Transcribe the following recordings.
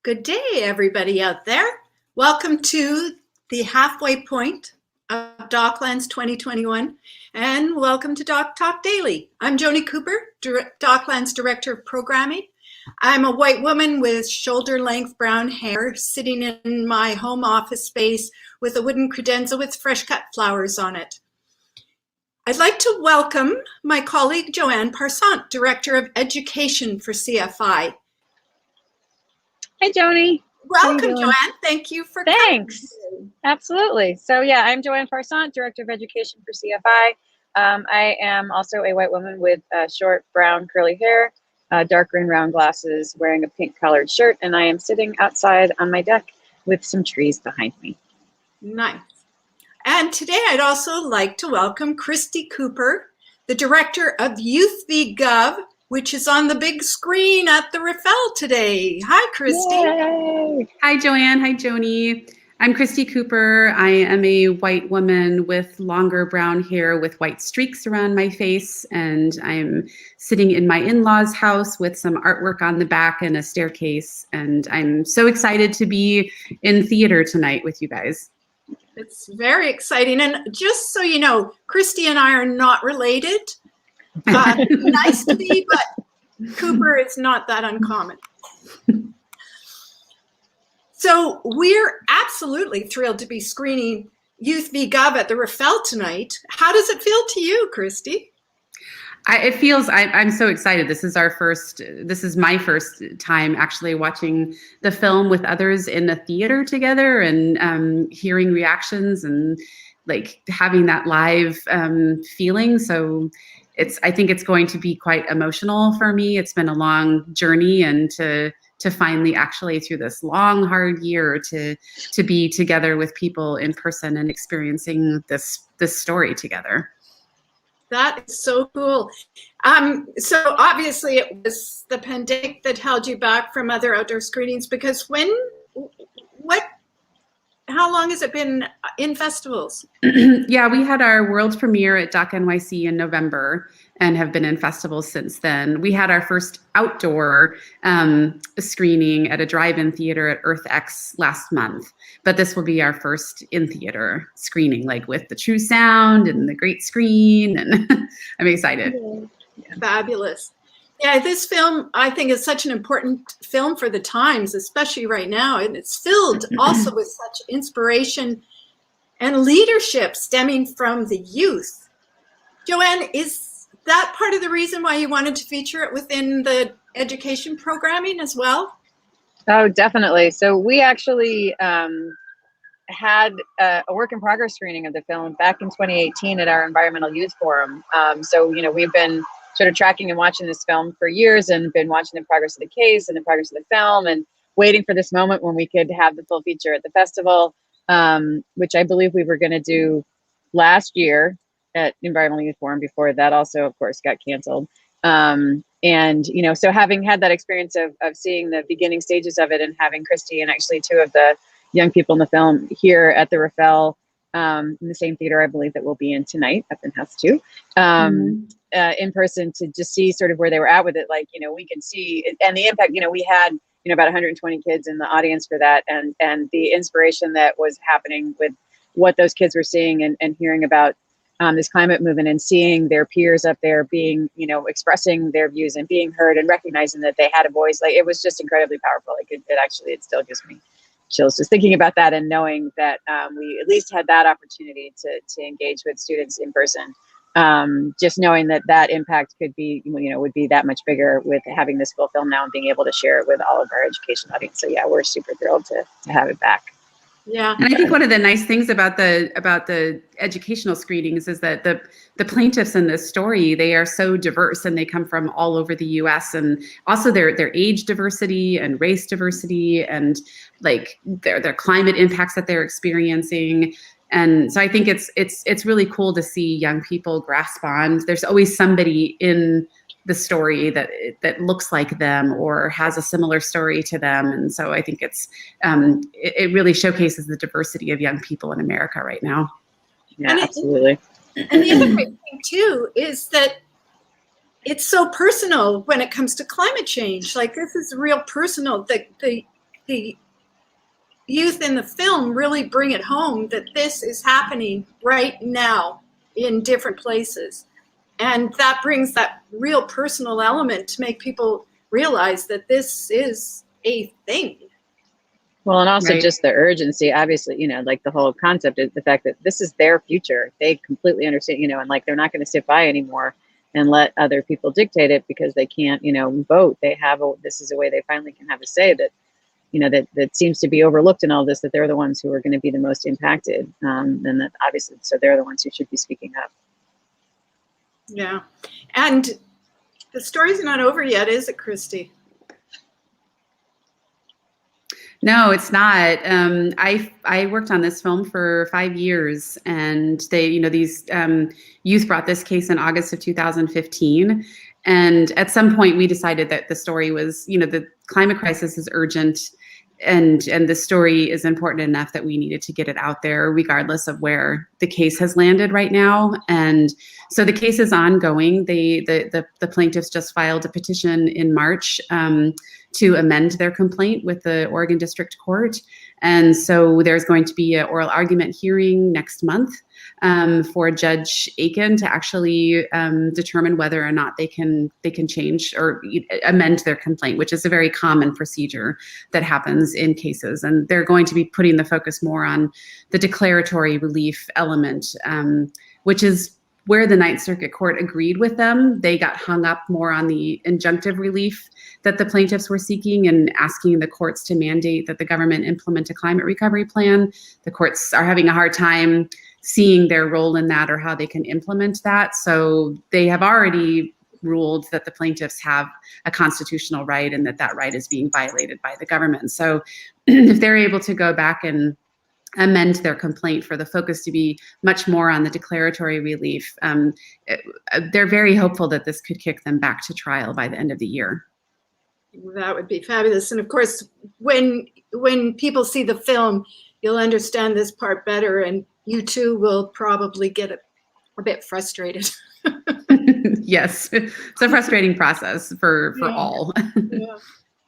Good day, everybody out there. Welcome to the halfway point of DocLands 2021, and welcome to DocTalk Daily. I'm Joni Cooper, DocLands Director of Programming. I'm a white woman with shoulder-length brown hair sitting in my home office space with a wooden credenza with fresh-cut flowers on it. I'd like to welcome my colleague Joanne Parsons, Director of Education for CFI. Hey, Joni. Welcome, Joanne. Thank you for coming. Thanks. Absolutely. So yeah, I'm Joanne Parsons, Director of Education for CFI. I am also a white woman with short brown curly hair, dark green round glasses, wearing a pink colored shirt, and I am sitting outside on my deck with some trees behind me. Nice. And today I'd also like to welcome Christy Cooper, the Director of Youthbegav, which is on the big screen at the Ramallah today. Hi, Christy. Yay. Hi, Joanne. Hi, Joni. I'm Christy Cooper. I am a white woman with longer brown hair with white streaks around my face, and I'm sitting in my in-laws' house with some artwork on the back and a staircase, and I'm so excited to be in theater tonight with you guys. It's very exciting. And just so you know, Christy and I are not related. Nice to be, but Cooper is not that uncommon. So we're absolutely thrilled to be screening Youthbegav at the Ramallah tonight. How does it feel to you, Christy? I'm so excited. This is my first time actually watching the film with others in the theater together and hearing reactions and like having that live feeling. So I think it's going to be quite emotional for me. It's been a long journey, and to finally actually through this long, hard year to be together with people in person and experiencing this story together. That is so cool. So obviously it was the pandemic that held you back from other outdoor screenings, because how long has it been in festivals? Yeah, we had our world premiere at Doc NYC in November and have been in festivals since then. We had our first outdoor screening at a drive-in theater at EarthX last month, but this will be our first in-theater screening, like with the true sound and the great screen, and I'm excited. Yeah. Fabulous. Yeah, this film, I think, is such an important film for the times, especially right now. And it's filled also with such inspiration and leadership stemming from the youth. Joanne, is that part of the reason why you wanted to feature it within the education programming as well? Oh, definitely. So we actually had a work in progress screening of the film back in 2018 at our Environmental Youth Forum. So, you know, we've been sort of tracking and watching this film for years and been watching the progress of the case and the progress of the film and waiting for this moment when we could have the full feature at the festival, which I believe we were going to do last year at Environmental Youth Forum. Before that also, of course, got canceled. And, you know, so having had that experience of seeing the beginning stages of it and having Christy and actually two of the young people in the film here at the Ramallah, in the same theater I believe that we'll be in tonight up in House 2, in person, to just see sort of where they were at with it. Like, you know, we could see it, and the impact, you know, we had, you know, about 120 kids in the audience for that, and the inspiration that was happening with what those kids were seeing and hearing about this climate movement and seeing their peers up there being, you know, expressing their views and being heard and recognizing that they had a voice. Like, it was just incredibly powerful. Like it still gives me chills just thinking about that and knowing that we at least had that opportunity to engage with students in person. Just knowing that impact could be, you know, would be that much bigger with having this full film now and being able to share it with all of our education audience. So yeah, we're super thrilled to have it back. Yeah. And I think one of the nice things about the educational screenings is that the plaintiffs in this story, they are so diverse and they come from all over the US, and also their age diversity and race diversity and like their climate impacts that they're experiencing. And so I think it's really cool to see young people grasp on. There's always somebody in the story that looks like them or has a similar story to them, and so I think it really showcases the diversity of young people in America right now. Yeah, absolutely. And the other great thing too is that it's so personal when it comes to climate change. Like, this is real personal. The the youth in the film really bring it home that this is happening right now in different places. And that brings that real personal element to make people realize that this is a thing. Well, and also Right. just the urgency, obviously, you know, like the whole concept is the fact that this is their future. They completely understand, you know, and like they're not going to sit by anymore and let other people dictate it because they can't, you know, vote. They have this is a way they finally can have a say that, you know, that seems to be overlooked in all this, that they're the ones who are going to be the most impacted. And that obviously, so they're the ones who should be speaking up. Yeah. And the story's not over yet, is it, Christy? No, it's not. I worked on this film for 5 years, and they, you know, these youth brought this case in August of 2015. And at some point, we decided that the story was, you know, the climate crisis is urgent, and the story is important enough that we needed to get it out there, regardless of where the case has landed right now. And so the case is ongoing. The plaintiffs just filed a petition in March to amend their complaint with the Oregon District Court. And so there's going to be an oral argument hearing next month for Judge Aiken to actually determine whether or not they can change or amend their complaint, which is a very common procedure that happens in cases. And they're going to be putting the focus more on the declaratory relief element, which is where the Ninth Circuit Court agreed with them. They got hung up more on the injunctive relief that the plaintiffs were seeking and asking the courts to mandate that the government implement a climate recovery plan. The courts are having a hard time seeing their role in that or how they can implement that. So they have already ruled that the plaintiffs have a constitutional right and that right is being violated by the government. So if they're able to go back and amend their complaint for the focus to be much more on the declaratory relief, they're very hopeful that this could kick them back to trial by the end of the year. That would be fabulous. And of course, when people see the film, you'll understand this part better, and you too will probably get a bit frustrated. Yes, it's a frustrating process for all. Yeah.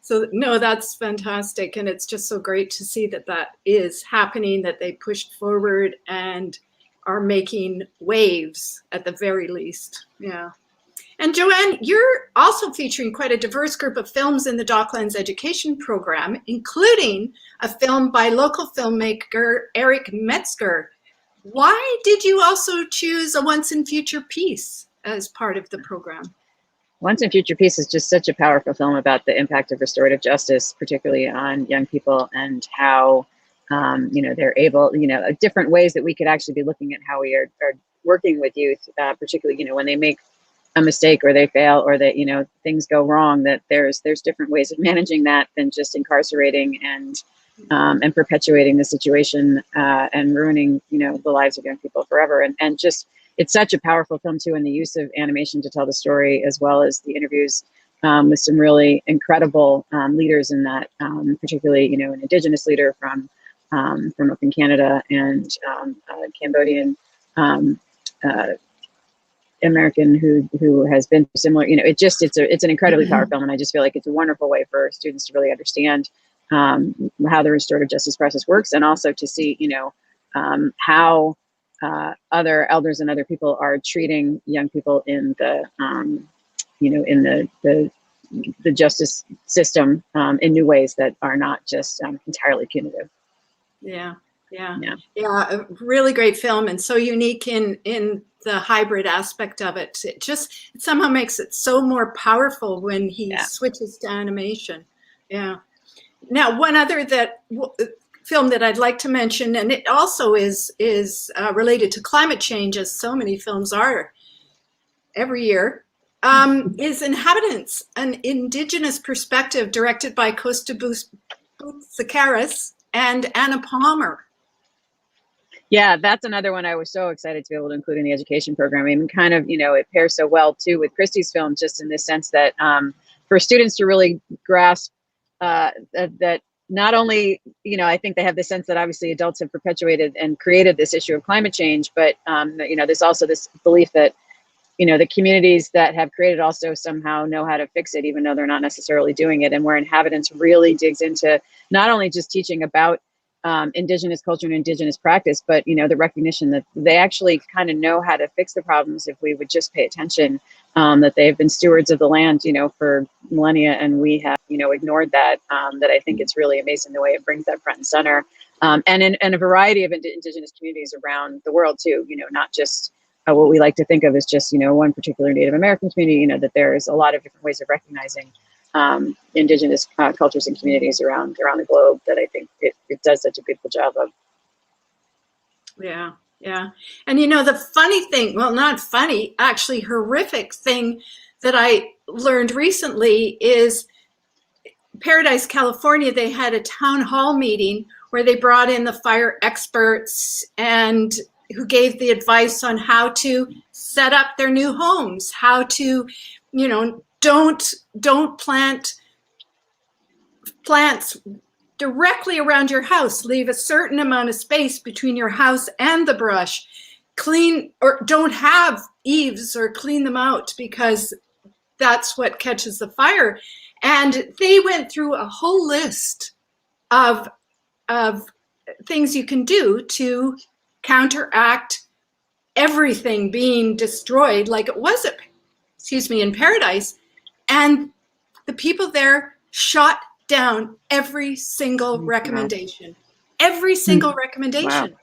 So no, that's fantastic. And it's just so great to see that is happening, that they pushed forward and are making waves at the very least. Yeah. And Joanne, you're also featuring quite a diverse group of films in the DocLands education program, including a film by local filmmaker Eric Metzger. Why did you also choose A Once and Future Piece as part of the program? Once and Future Peace is just such a powerful film about the impact of restorative justice, particularly on young people, and how, you know, they're able, you know, different ways that we could actually be looking at how we are working with youth, particularly, you know, when they make a mistake or they fail or that, you know, things go wrong, that there's different ways of managing that than just incarcerating and perpetuating the situation and ruining, you know, the lives of young people forever. And just, it's such a powerful film too, and the use of animation to tell the story, as well as the interviews with some really incredible leaders in that, particularly, you know, an Indigenous leader from up in Canada and a Cambodian American who has been similar. You know, it's an incredibly powerful film, and I just feel like it's a wonderful way for students to really understand how the restorative justice process works, and also to see, you know, how other elders and other people are treating young people in the, you know, in the justice system in new ways that are not just entirely punitive. Yeah. A really great film, and so unique in the hybrid aspect of it. It somehow makes it so more powerful when he switches to animation. Yeah. Now, one other film that I'd like to mention, and it also is related to climate change, as so many films are every year, is Inhabitants, an Indigenous perspective directed by Costa Butsakaris and Anna Palmer. Yeah, that's another one I was so excited to be able to include in the education program. I mean, kind of, you know, it pairs so well too with Christy's film, just in the sense that for students to really grasp that not only, you know, I think they have the sense that obviously adults have perpetuated and created this issue of climate change, but, you know, there's also this belief that the communities that have created also somehow know how to fix it, even though they're not necessarily doing it. And where Inhabitants really digs into not only just teaching about Indigenous culture and Indigenous practice, but the recognition that they actually kind of know how to fix the problems if we would just pay attention. That they've been stewards of the land, for millennia, and we have, ignored that. That I think it's really amazing the way it brings that front and center, and in a variety of Indigenous communities around the world too. Not just what we like to think of as just one particular Native American community. That there's a lot of different ways of recognizing Indigenous cultures and communities around the globe that I think it does such a beautiful job of. Yeah, yeah. And the funny thing, well, not funny, actually horrific thing that I learned recently is Paradise, California, they had a town hall meeting where they brought in the fire experts and who gave the advice on how to set up their new homes, how to, don't plant plants directly around your house. Leave a certain amount of space between your house and the brush. Clean, or don't have eaves or clean them out, because that's what catches the fire. And they went through a whole list of things you can do to counteract everything being destroyed like it was in Paradise. And the people there shot down every single recommendation. Every single recommendation.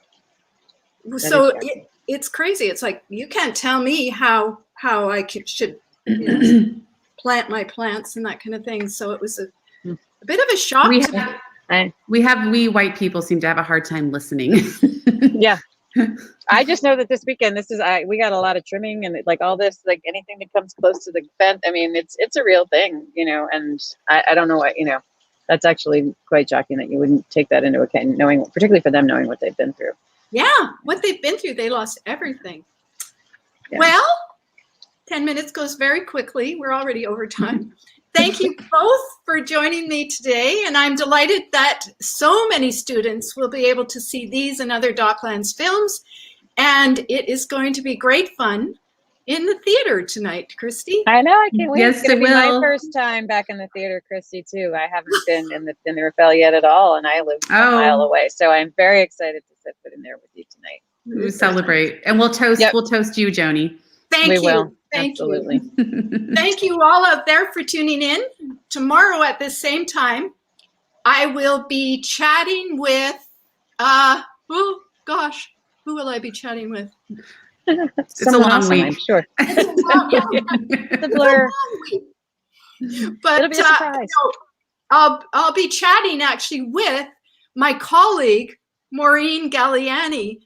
Wow. So it's crazy. It's like, you can't tell me how I should plant my plants and that kind of thing. So it was a bit of a shock. We white people seem to have a hard time listening. Yeah. I just know that this weekend, we got a lot of trimming and like all this, like anything that comes close to the fence. I mean, it's a real thing, and I don't know what, that's actually quite shocking that you wouldn't take that into account, particularly for them, knowing what they've been through. Yeah. What they've been through, they lost everything. Yeah. Well, 10 minutes goes very quickly. We're already over time. Thank you both for joining me today. And I'm delighted that so many students will be able to see these and other DocLands films. And it is going to be great fun in the theater tonight, Christy. I know, I can't wait. Yes, it's going to be my first time back in the theater, Christy, too. I haven't been in the Raphael yet at all, and I live a mile away. So I'm very excited to set foot in there with you tonight. We celebrate. And we'll toast you, Joni. Thank you. Will. Thank Absolutely. you. Thank you all out there for tuning in. Tomorrow at the same time, I will be chatting with, who will I be chatting with? It's a long week. I'm sure. It's a blur. But it'll be a surprise. I'll be chatting actually with my colleague, Maureen Galliani,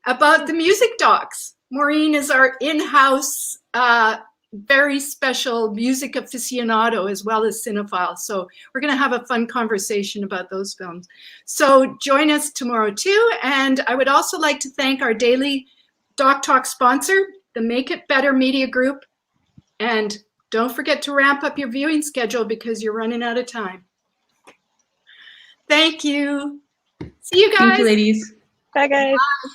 about the music docs. Maureen is our in-house, very special music aficionado as well as cinephile. So we're going to have a fun conversation about those films. So join us tomorrow too. And I would also like to thank our daily DocTalk sponsor, the Make It Better Media Group. And don't forget to ramp up your viewing schedule because you're running out of time. Thank you. See you guys. Thank you, ladies. Bye, guys. Bye.